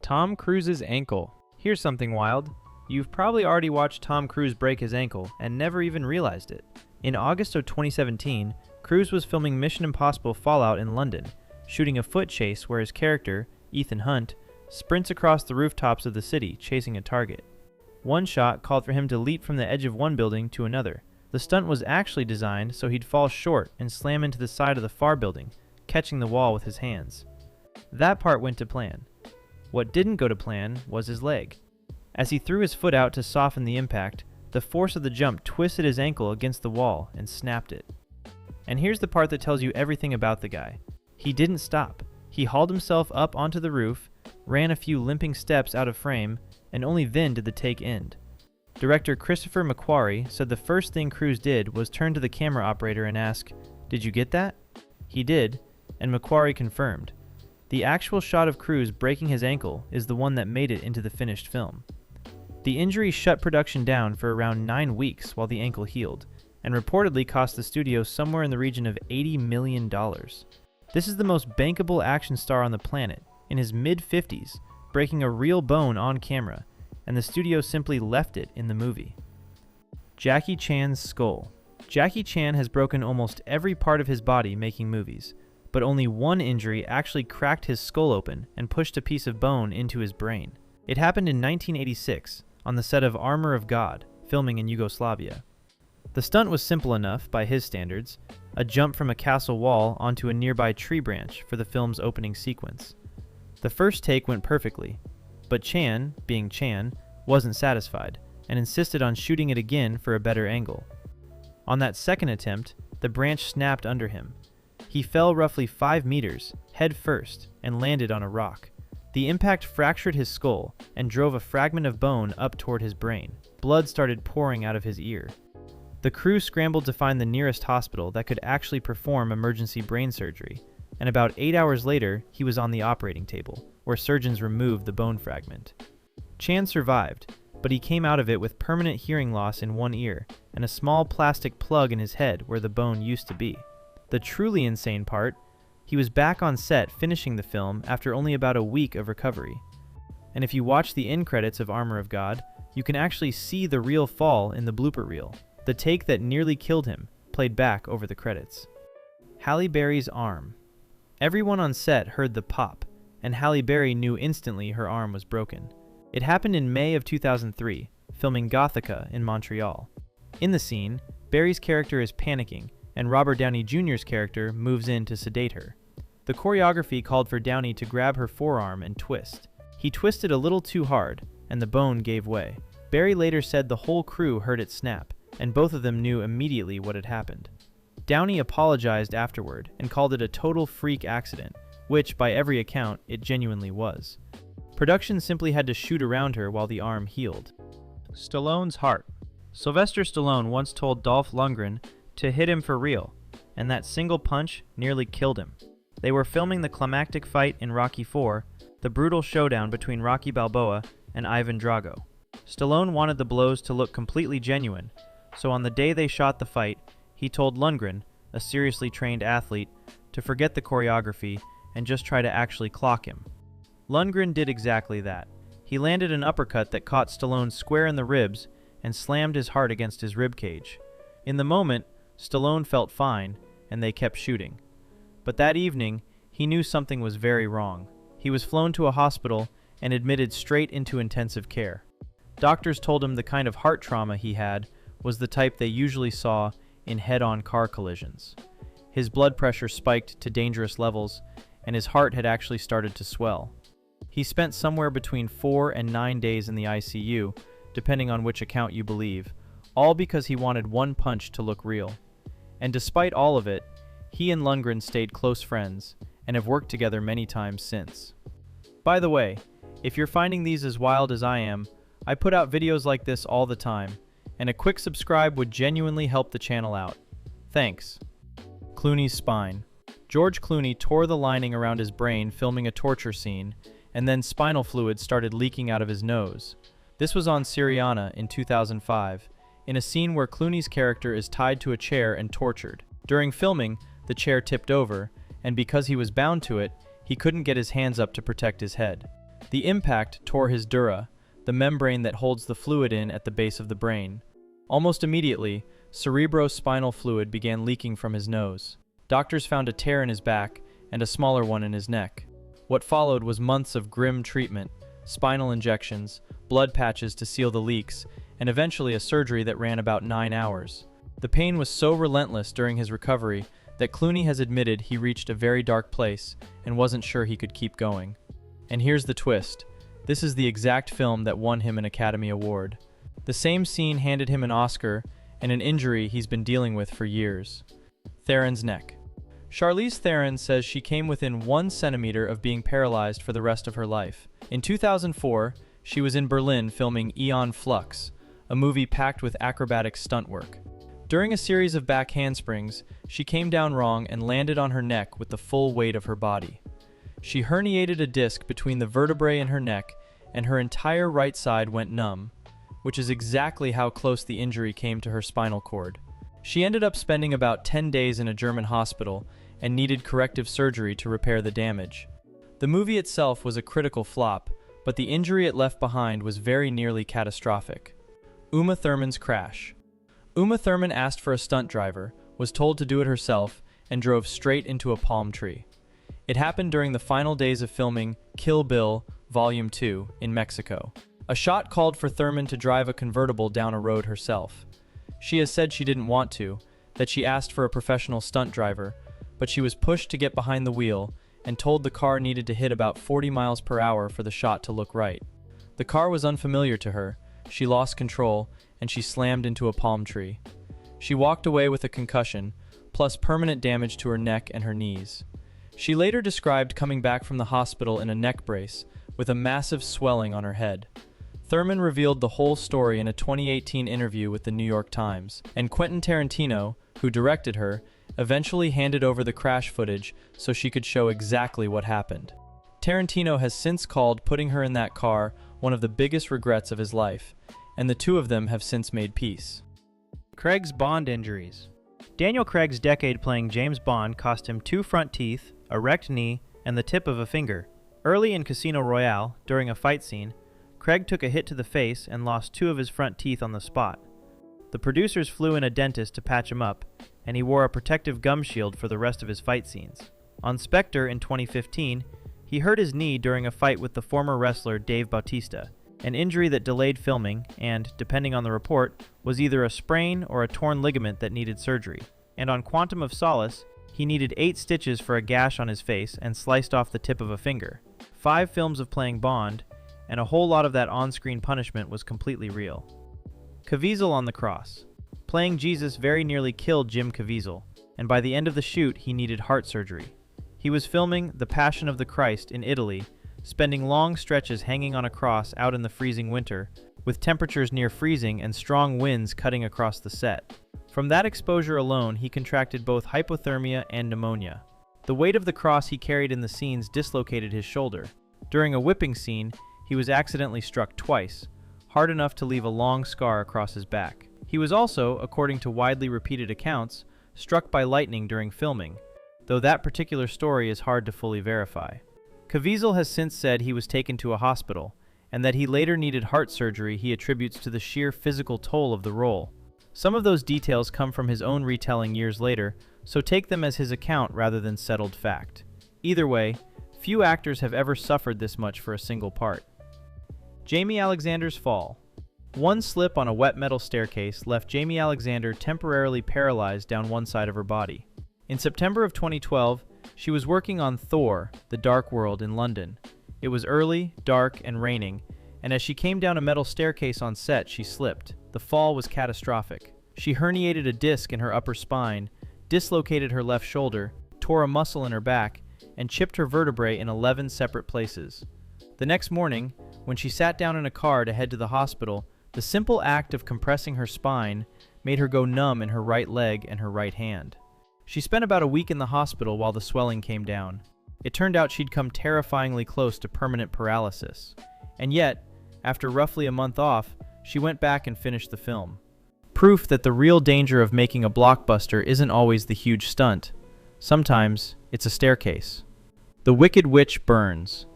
Tom Cruise's ankle. Here's something wild. You've probably already watched Tom Cruise break his ankle and never even realized it. In August of 2017, Cruise was filming Mission Impossible Fallout in London, shooting a foot chase where his character, Ethan Hunt, sprints across the rooftops of the city chasing a target. One shot called for him to leap from the edge of one building to another. The stunt was actually designed so he'd fall short and slam into the side of the far building, catching the wall with his hands. That part went to plan. What didn't go to plan was his leg. As he threw his foot out to soften the impact, the force of the jump twisted his ankle against the wall and snapped it. And here's the part that tells you everything about the guy. He didn't stop. He hauled himself up onto the roof, ran a few limping steps out of frame, and only then did the take end. Director Christopher McQuarrie said the first thing Cruise did was turn to the camera operator and ask, "Did you get that?" He did, and McQuarrie confirmed. The actual shot of Cruise breaking his ankle is the one that made it into the finished film. The injury shut production down for around 9 weeks while the ankle healed, and reportedly cost the studio somewhere in the region of $80 million. This is the most bankable action star on the planet, in his mid-50s, breaking a real bone on camera, and the studio simply left it in the movie. Jackie Chan's skull. Jackie Chan has broken almost every part of his body making movies, but only one injury actually cracked his skull open and pushed a piece of bone into his brain. It happened in 1986, on the set of Armor of God, filming in Yugoslavia. The stunt was simple enough by his standards, a jump from a castle wall onto a nearby tree branch for the film's opening sequence. The first take went perfectly, but Chan, being Chan, wasn't satisfied and insisted on shooting it again for a better angle. On that second attempt, the branch snapped under him. He fell roughly 5 meters, head first, and landed on a rock. The impact fractured his skull and drove a fragment of bone up toward his brain. Blood started pouring out of his ear. The crew scrambled to find the nearest hospital that could actually perform emergency brain surgery, and about 8 hours later, he was on the operating table, where surgeons removed the bone fragment. Chan survived, but he came out of it with permanent hearing loss in one ear and a small plastic plug in his head where the bone used to be. The truly insane part, he was back on set finishing the film after only about a week of recovery. And if you watch the end credits of Armor of God, you can actually see the real fall in the blooper reel. The take that nearly killed him, played back over the credits. Halle Berry's arm. Everyone on set heard the pop, and Halle Berry knew instantly her arm was broken. It happened in May of 2003, filming Gothica in Montreal. In the scene, Berry's character is panicking, and Robert Downey Jr.'s character moves in to sedate her. The choreography called for Downey to grab her forearm and twist. He twisted a little too hard, and the bone gave way. Berry later said the whole crew heard it snap, and both of them knew immediately what had happened. Downey apologized afterward and called it a total freak accident, which, by every account, it genuinely was. Production simply had to shoot around her while the arm healed. Stallone's heart. Sylvester Stallone once told Dolph Lundgren to hit him for real, and that single punch nearly killed him. They were filming the climactic fight in Rocky IV, the brutal showdown between Rocky Balboa and Ivan Drago. Stallone wanted the blows to look completely genuine, so on the day they shot the fight, he told Lundgren, a seriously trained athlete, to forget the choreography and just try to actually clock him. Lundgren did exactly that. He landed an uppercut that caught Stallone square in the ribs and slammed his heart against his ribcage. In the moment, Stallone felt fine, and they kept shooting. But that evening, he knew something was very wrong. He was flown to a hospital and admitted straight into intensive care. Doctors told him the kind of heart trauma he had was the type they usually saw in head-on car collisions. His blood pressure spiked to dangerous levels, and his heart had actually started to swell. He spent somewhere between 4 and 9 days in the ICU, depending on which account you believe, all because he wanted one punch to look real. And despite all of it, he and Lundgren stayed close friends and have worked together many times since. By the way, if you're finding these as wild as I am, I put out videos like this all the time, and a quick subscribe would genuinely help the channel out. Thanks. Clooney's spine. George Clooney tore the lining around his brain filming a torture scene, and then spinal fluid started leaking out of his nose. This was on Syriana in 2005, in a scene where Clooney's character is tied to a chair and tortured. During filming, the chair tipped over, and because he was bound to it, he couldn't get his hands up to protect his head. The impact tore his dura, the membrane that holds the fluid in at the base of the brain. Almost immediately, cerebrospinal fluid began leaking from his nose. Doctors found a tear in his back and a smaller one in his neck. What followed was months of grim treatment, spinal injections, blood patches to seal the leaks, and eventually a surgery that ran about 9 hours. The pain was so relentless during his recovery that Clooney has admitted he reached a very dark place and wasn't sure he could keep going. And here's the twist. This is the exact film that won him an Academy Award. The same scene handed him an Oscar and an injury he's been dealing with for years. Theron's neck. Charlize Theron says she came within 1 centimeter of being paralyzed for the rest of her life. In 2004, she was in Berlin filming Aeon Flux, a movie packed with acrobatic stunt work. During a series of back handsprings, she came down wrong and landed on her neck with the full weight of her body. She herniated a disc between the vertebrae in her neck, and her entire right side went numb, which is exactly how close the injury came to her spinal cord. She ended up spending about 10 days in a German hospital and needed corrective surgery to repair the damage. The movie itself was a critical flop, but the injury it left behind was very nearly catastrophic. Uma Thurman's crash. Uma Thurman asked for a stunt driver, was told to do it herself, and drove straight into a palm tree. It happened during the final days of filming Kill Bill Volume 2 in Mexico. A shot called for Thurman to drive a convertible down a road herself. She has said she didn't want to, that she asked for a professional stunt driver, but she was pushed to get behind the wheel and told the car needed to hit about 40 miles per hour for the shot to look right. The car was unfamiliar to her, she lost control, and she slammed into a palm tree. She walked away with a concussion, plus permanent damage to her neck and her knees. She later described coming back from the hospital in a neck brace, with a massive swelling on her head. Thurman revealed the whole story in a 2018 interview with the New York Times, and Quentin Tarantino, who directed her, eventually handed over the crash footage so she could show exactly what happened. Tarantino has since called putting her in that car one of the biggest regrets of his life, and the two of them have since made peace. Craig's Bond injuries. Daniel Craig's decade playing James Bond cost him 2 front teeth, a wrecked knee, and the tip of a finger. Early in Casino Royale, during a fight scene, Craig took a hit to the face and lost 2 of his front teeth on the spot. The producers flew in a dentist to patch him up, and he wore a protective gum shield for the rest of his fight scenes. On Spectre in 2015, he hurt his knee during a fight with the former wrestler Dave Bautista, an injury that delayed filming and, depending on the report, was either a sprain or a torn ligament that needed surgery. And on Quantum of Solace, he needed 8 stitches for a gash on his face and sliced off the tip of a finger. 5 films of playing Bond, and a whole lot of that on-screen punishment was completely real. Caviezel on the cross. Playing Jesus very nearly killed Jim Caviezel, and by the end of the shoot he needed heart surgery. He was filming The Passion of the Christ in Italy, spending long stretches hanging on a cross out in the freezing winter, with temperatures near freezing and strong winds cutting across the set. From that exposure alone, he contracted both hypothermia and pneumonia. The weight of the cross he carried in the scenes dislocated his shoulder. During a whipping scene, he was accidentally struck twice, hard enough to leave a long scar across his back. He was also, according to widely repeated accounts, struck by lightning during filming, though that particular story is hard to fully verify. Caviezel has since said he was taken to a hospital, and that he later needed heart surgery he attributes to the sheer physical toll of the role. Some of those details come from his own retelling years later, so take them as his account rather than settled fact. Either way, few actors have ever suffered this much for a single part. Jaimie Alexander's fall. One slip on a wet metal staircase left Jaimie Alexander temporarily paralyzed down one side of her body. In September of 2012, she was working on Thor: The Dark World in London. It was early, dark, and raining, and as she came down a metal staircase on set, she slipped. The fall was catastrophic. She herniated a disc in her upper spine, dislocated her left shoulder, tore a muscle in her back, and chipped her vertebrae in 11 separate places. The next morning, when she sat down in a car to head to the hospital, the simple act of compressing her spine made her go numb in her right leg and her right hand. She spent about a week in the hospital while the swelling came down. It turned out she'd come terrifyingly close to permanent paralysis. And yet, after roughly a month off, she went back and finished the film. Proof that the real danger of making a blockbuster isn't always the huge stunt. Sometimes, it's a staircase. The Wicked Witch burns.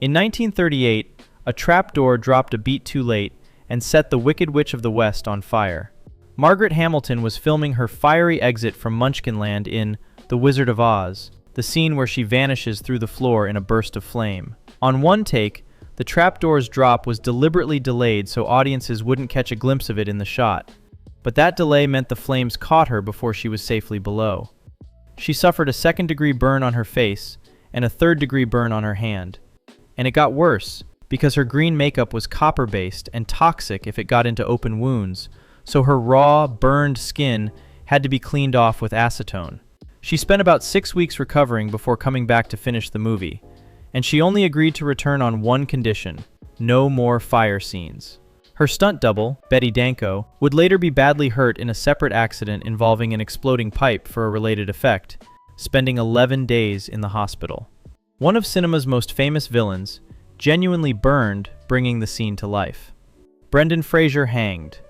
In 1938, a trapdoor dropped a beat too late and set the Wicked Witch of the West on fire. Margaret Hamilton was filming her fiery exit from Munchkinland in The Wizard of Oz, the scene where she vanishes through the floor in a burst of flame. On one take, the trapdoor's drop was deliberately delayed so audiences wouldn't catch a glimpse of it in the shot. But that delay meant the flames caught her before she was safely below. She suffered a second-degree burn on her face and a third-degree burn on her hand. And it got worse, because her green makeup was copper-based and toxic if it got into open wounds, so her raw, burned skin had to be cleaned off with acetone. She spent about 6 weeks recovering before coming back to finish the movie, and she only agreed to return on one condition: no more fire scenes. Her stunt double, Betty Danko, would later be badly hurt in a separate accident involving an exploding pipe for a related effect, spending 11 days in the hospital. One of cinema's most famous villains, genuinely burned, bringing the scene to life. Brendan Fraser hanged.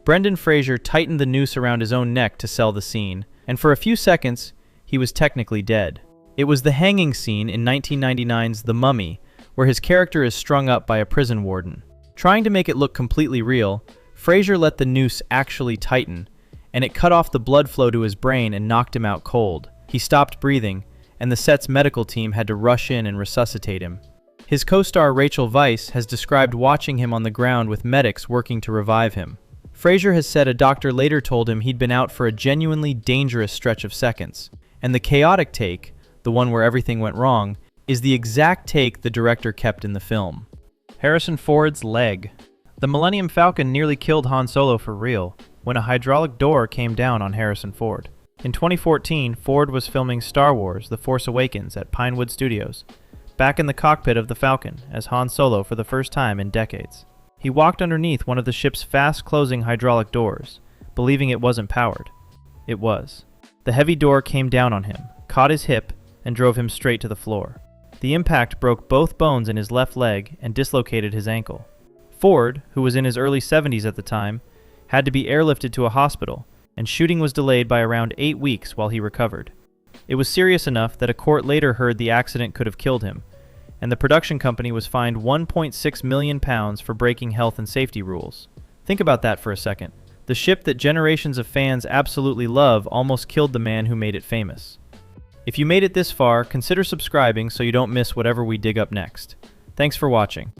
Brendan Fraser tightened the noose around his own neck to sell the scene, and for a few seconds, he was technically dead. It was the hanging scene in 1999's The Mummy, where his character is strung up by a prison warden. Trying to make it look completely real, Fraser let the noose actually tighten, and it cut off the blood flow to his brain and knocked him out cold. He stopped breathing, and the set's medical team had to rush in and resuscitate him. His co-star Rachel Weisz has described watching him on the ground with medics working to revive him. Fraser has said a doctor later told him he'd been out for a genuinely dangerous stretch of seconds, and the chaotic take, the one where everything went wrong, is the exact take the director kept in the film. Harrison Ford's leg. The Millennium Falcon nearly killed Han Solo for real when a hydraulic door came down on Harrison Ford. In 2014, Ford was filming Star Wars: The Force Awakens at Pinewood Studios, back in the cockpit of the Falcon as Han Solo for the first time in decades. He walked underneath one of the ship's fast-closing hydraulic doors, believing it wasn't powered. It was. The heavy door came down on him, caught his hip, and drove him straight to the floor. The impact broke both bones in his left leg and dislocated his ankle. Ford, who was in his early 70s at the time, had to be airlifted to a hospital, and shooting was delayed by around 8 weeks while he recovered. It was serious enough that a court later heard the accident could have killed him, and the production company was fined £1.6 million for breaking health and safety rules. Think about that for a second. The ship that generations of fans absolutely love almost killed the man who made it famous. If you made it this far, consider subscribing so you don't miss whatever we dig up next. Thanks for watching.